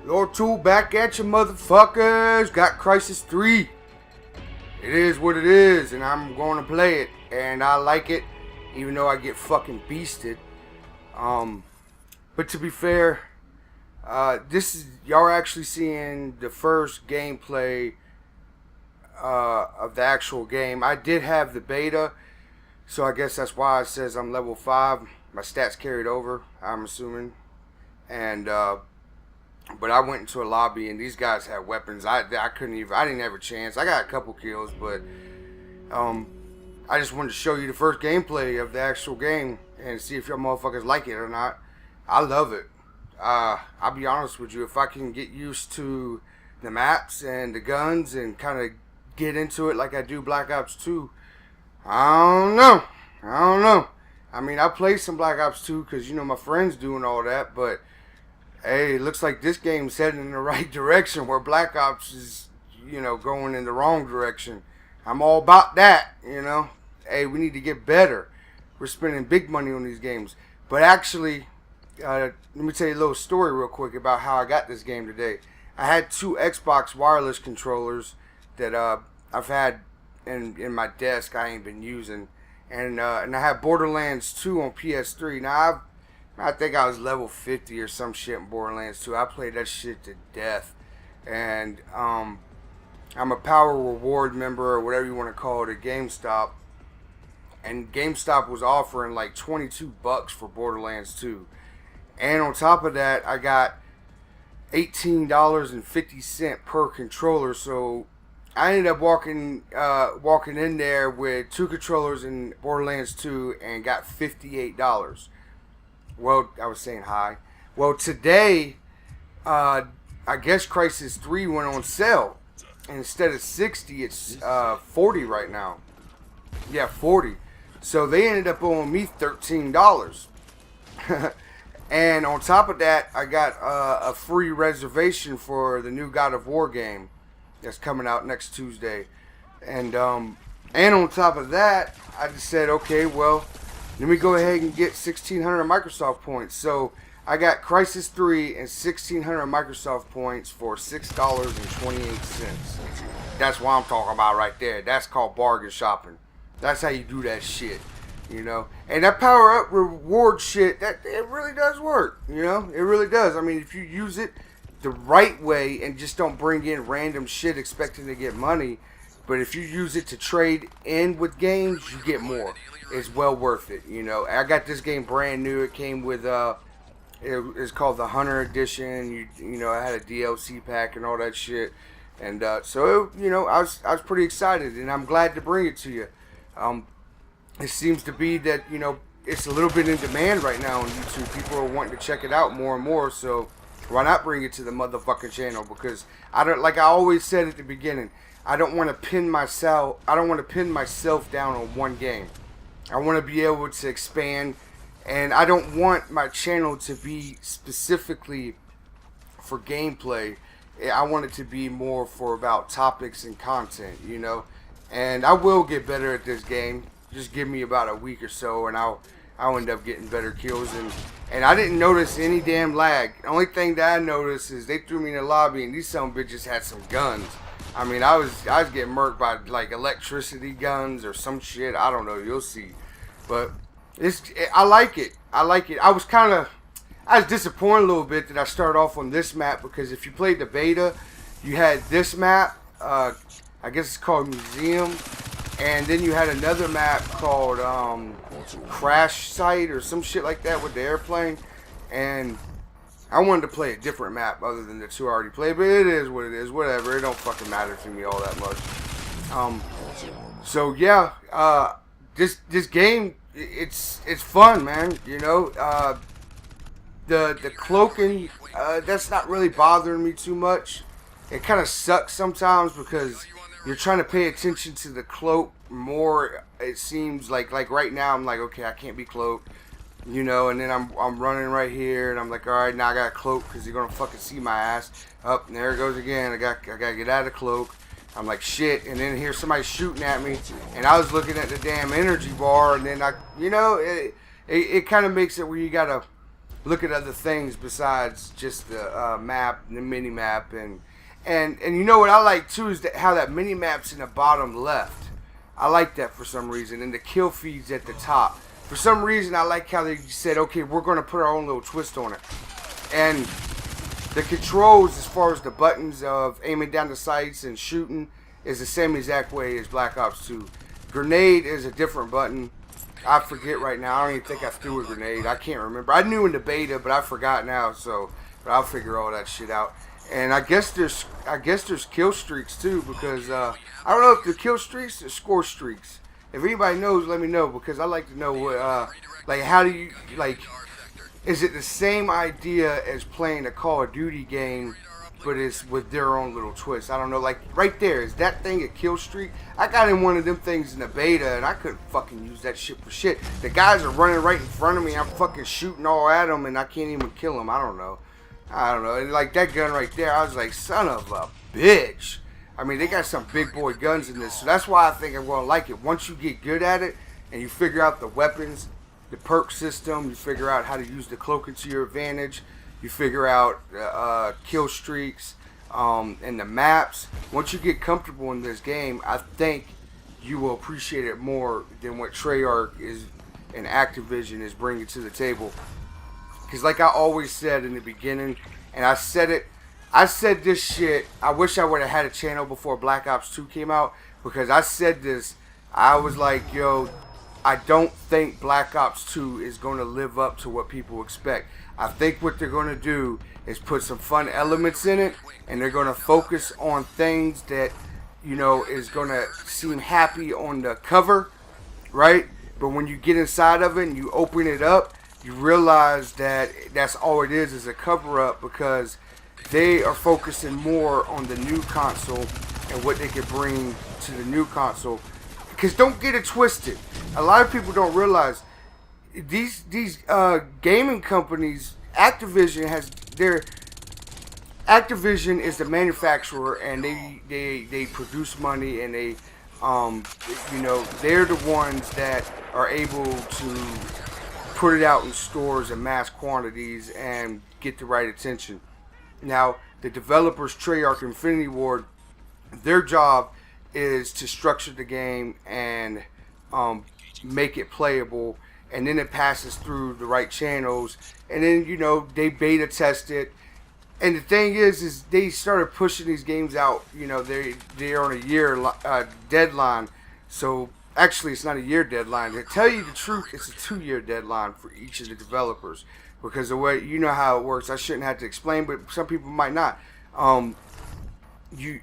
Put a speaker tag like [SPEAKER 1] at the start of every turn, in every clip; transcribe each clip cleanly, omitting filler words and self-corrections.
[SPEAKER 1] Lord Tool back at you, motherfuckers. Got Crysis 3. It is what it is, and I'm going to play it, and I like it, even though I get fucking beasted. But to be fair, y'all are actually seeing the first gameplay of the actual game. I did have the beta, so I guess that's why it says I'm level 5. My stats carried over, I'm assuming, and but I went into a lobby and these guys had weapons. I didn't have a chance. I got a couple kills, but I just wanted to show you the first gameplay of the actual game and see if y'all motherfuckers like it or not. I love it. I'll be honest with you, if I can get used to the maps and the guns and kind of get into it like I do Black Ops 2, I don't know. I mean, I played some Black Ops 2 because, you know, my friends doing all that, but hey, it looks like this game's heading in the right direction where Black Ops is, you know, going in the wrong direction. I'm all about that, you know. Hey, we need to get better. We're spending big money on these games. But actually, let me tell you a little story real quick about how I got this game today. I had 2 Xbox wireless controllers that I've had in my desk I ain't been using. And I had Borderlands 2 on PS3. Now, I think I was level 50 or some shit in Borderlands 2. I played that shit to death. And I'm a Power Reward member, or whatever you want to call it, at GameStop. And GameStop was offering like $22 for Borderlands 2. And on top of that, I got $18.50 per controller. So I ended up walking in there with 2 controllers in Borderlands 2 and got $58. Well, I was saying hi. Well, today, I guess Crysis 3 went on sale. And instead of 60, it's 40 right now. Yeah, 40. So they ended up owing me $13. And on top of that, I got a free reservation for the new God of War game that's coming out next Tuesday. And on top of that, I just said, okay, well, let me go ahead and get 1,600 Microsoft points. So I got Crysis 3 and 1,600 Microsoft points for $6.28. That's what I'm talking about right there. That's called bargain shopping. That's how you do that shit, you know. And that power up reward shit, it really does work, you know. It really does. I mean, if you use it the right way and just don't bring in random shit expecting to get money, but if you use it to trade in with games, you get more. It's well worth it, you know. I got this game brand new. It came with it's called the Hunter Edition. You know, I had a DLC pack and all that shit, and so you know, I was pretty excited, and I'm glad to bring it to you. It seems to be that, you know, it's a little bit in demand right now on YouTube. People are wanting to check it out more and more, so why not bring it to the motherfucking channel? Because I don't, like I always said at the beginning, I don't want to pin myself down on one game. I want to be able to expand, and I don't want my channel to be specifically for gameplay. I want it to be more for about topics and content, you know. And I will get better at this game. Just give me about a week or so, and I'll end up getting better kills. And I didn't notice any damn lag. The only thing that I noticed is they threw me in the lobby, and these some bitches had some guns. I mean, I was getting murked by like electricity guns or some shit. I don't know. You'll see. But I like it. I like it. I was disappointed a little bit that I started off on this map, because if you played the beta, you had this map. I guess it's called Museum, and then you had another map called Crash Site or some shit like that with the airplane. And I wanted to play a different map other than the 2 I already played, but it is what it is. Whatever, it don't fucking matter to me all that much. So yeah, this game, it's fun, man. You know, the cloaking, that's not really bothering me too much. It kind of sucks sometimes because you're trying to pay attention to the cloak more. It seems like right now I'm like, okay, I can't be cloaked, you know, and then I'm running right here, and I'm like, all right, now I got cloak because you're gonna fucking see my ass. Up, and there it goes again. I gotta get out of the cloak. I'm like, shit, and then here's somebody shooting at me, and I was looking at the damn energy bar, and then you know, it kind of makes it where you gotta look at other things besides just the map, the mini map, and you know what I like too is how that mini map's in the bottom left. I like that for some reason, and the kill feed's at the top. For some reason, I like how they said, okay, we're going to put our own little twist on it. And the controls, as far as the buttons of aiming down the sights and shooting, is the same exact way as Black Ops 2. Grenade is a different button. I forget right now. I don't even think I threw a grenade. I can't remember. I knew in the beta, but I forgot now. But I'll figure all that shit out. And I guess there's kill streaks too, because I don't know if they're kill streaks or score streaks. If anybody knows, let me know, because I like to know what like how do you like. Is it the same idea as playing a Call of Duty game, but it's with their own little twist? I don't know. Like right there, is that thing a kill streak? I got in one of them things in the beta, and I couldn't fucking use that shit for shit. The guys are running right in front of me. I'm fucking shooting all at them, and I can't even kill them. I don't know. And like that gun right there, I was like, son of a bitch. I mean, they got some big boy guns in this, so that's why I think I'm gonna like it. Once you get good at it, and you figure out the weapons, the perk system, you figure out how to use the cloaking to your advantage, you figure out kill streaks, and the maps. Once you get comfortable in this game, I think you will appreciate it more than what Treyarch is and Activision is bringing to the table. Because like I always said in the beginning, and I said this shit, I wish I would have had a channel before Black Ops 2 came out, because I said this, I was like, yo, I don't think Black Ops 2 is going to live up to what people expect. I think what they're going to do is put some fun elements in it, and they're going to focus on things that, you know, is going to seem happy on the cover, right? But when you get inside of it and you open it up, you realize that that's all it is a cover-up, because they are focusing more on the new console and what they can bring to the new console. Because don't get it twisted. A lot of people don't realize these gaming companies, Activision is the manufacturer, and they produce money, and they you know, they're the ones that are able to put it out in stores in mass quantities and get the right attention. Now, the developers, Treyarch, Infinity Ward, their job is to structure the game and make it playable, and then it passes through the right channels, and then, you know, they beta test it. And the thing is they started pushing these games out. You know, they're on a year deadline. So actually, it's not a year deadline. To tell you the truth, it's a 2-year deadline for each of the developers, because the way, you know how it works. I shouldn't have to explain, but some people might not. You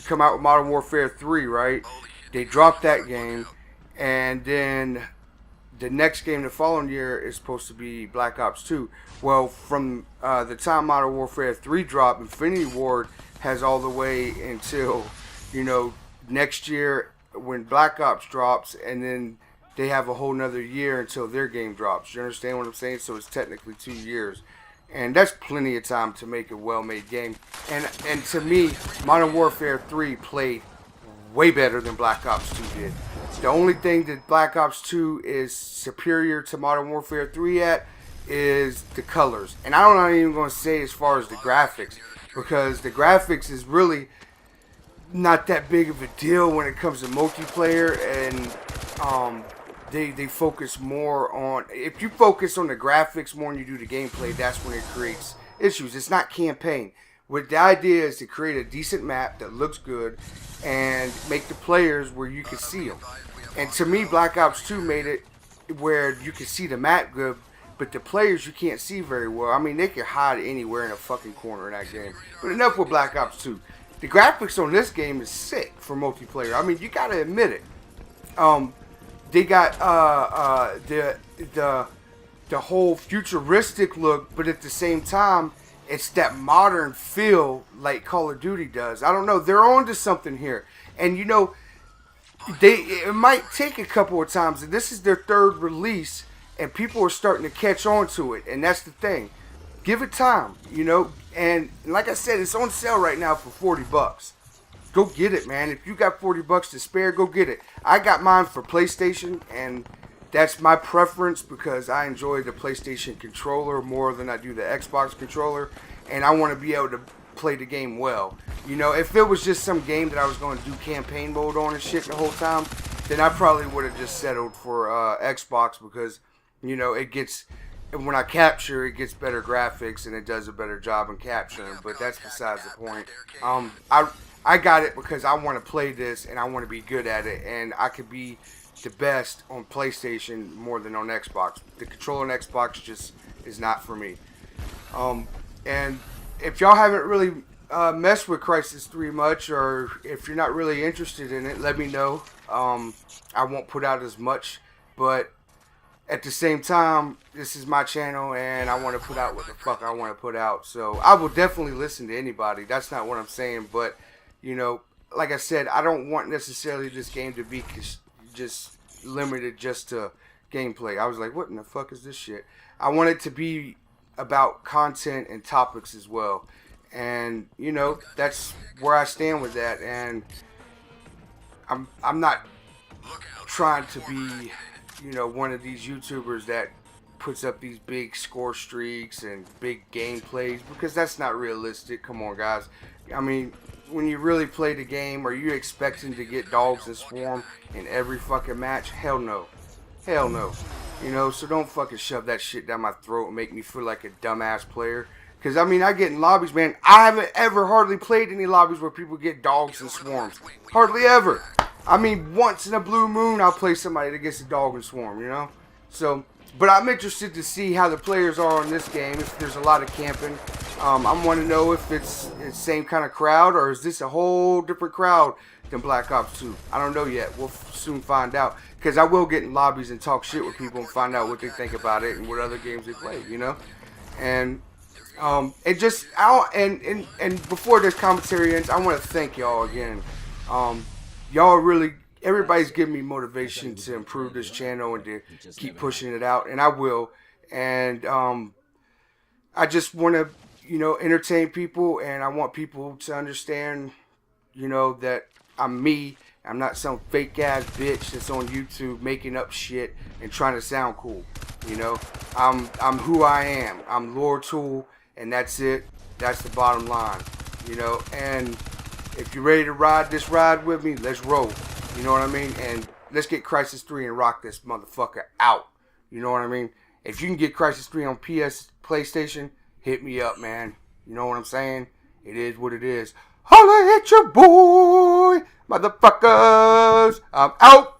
[SPEAKER 1] come out with Modern Warfare 3, right? They drop that game, and then the next game the following year is supposed to be Black Ops 2. Well, from the time Modern Warfare 3 dropped, Infinity Ward has all the way until, you know, next year when Black Ops drops, and then they have a whole nother year until their game drops. You understand what I'm saying? So it's technically 2 years. And that's plenty of time to make a well-made game. And to me, Modern Warfare 3 played way better than Black Ops 2 did. The only thing that Black Ops 2 is superior to Modern Warfare 3 at is the colors. And I'm not even going to say as far as the graphics, because the graphics is really not that big of a deal when it comes to multiplayer, and they focus more on, if you focus on the graphics more than you do the gameplay, that's when it creates issues. It's not campaign. What the idea is to create a decent map that looks good and make the players where you can see them. And to me, Black Ops 2 made it where you can see the map good, but the players you can't see very well. I mean, they can hide anywhere in a fucking corner in that game. But enough with Black Ops 2. The graphics on this game is sick for multiplayer. I mean, you gotta admit it. They got the whole futuristic look, but at the same time, it's that modern feel like Call of Duty does. I don't know. They're on to something here. And, you know, it might take a couple of times. And this is their third release, and people are starting to catch on to it. And that's the thing. Give it time, you know. And like I said, it's on sale right now for $40. Go get it, man. If you got $40 to spare, go get it. I got mine for PlayStation, and that's my preference because I enjoy the PlayStation controller more than I do the Xbox controller, and I want to be able to play the game well. You know, if it was just some game that I was going to do campaign mode on and shit the whole time, then I probably would have just settled for Xbox because, you know, it gets, when I capture, it gets better graphics and it does a better job in capturing. But that's besides the point. I got it because I want to play this and I want to be good at it, and I could be the best on PlayStation more than on Xbox. The controller on Xbox just is not for me. And if y'all haven't really messed with Crysis 3 much, or if you're not really interested in it, let me know. I won't put out as much, but at the same time, this is my channel and I want to put out what the fuck I want to put out. So I will definitely listen to anybody. That's not what I'm saying, but you know, like I said, I don't want necessarily this game to be just limited just to gameplay. I was like, what in the fuck is this shit? I want it to be about content and topics as well. And you know, that's where I stand with that. And I'm not trying to be, you know, one of these YouTubers that puts up these big score streaks and big gameplays, because that's not realistic. Come on, guys. I mean, when you really play the game, are you expecting to get dogs and swarm in every fucking match? Hell no. Hell no. You know, so don't fucking shove that shit down my throat and make me feel like a dumbass player. Because, I mean, I get in lobbies, man. I haven't ever hardly played any lobbies where people get dogs and swarms. Hardly ever. I mean, once in a blue moon, I'll play somebody that gets a dog and swarm, you know? So, but I'm interested to see how the players are in this game, if there's a lot of camping. I want to know if it's the same kind of crowd, or is this a whole different crowd than Black Ops 2? I don't know yet. We'll soon find out. Because I will get in lobbies and talk shit with people and find out what they think about it and what other games they play, you know? And it just, and before this commentary ends, I want to thank y'all again. Y'all really, everybody's giving me motivation to improve this channel and to keep pushing it out, and I will. And I just want to, you know, entertain people, and I want people to understand, you know, that I'm me. I'm not some fake ass bitch that's on YouTube making up shit and trying to sound cool. You know, I'm who I am. I'm Lord Tool, and that's it. That's the bottom line. You know, and if you're ready to ride this ride with me, let's roll. You know what I mean? And let's get Crysis 3 and rock this motherfucker out. You know what I mean? If you can get Crysis 3 on PlayStation, hit me up, man. You know what I'm saying? It is what it is. Holla at your boy, motherfuckers. I'm out.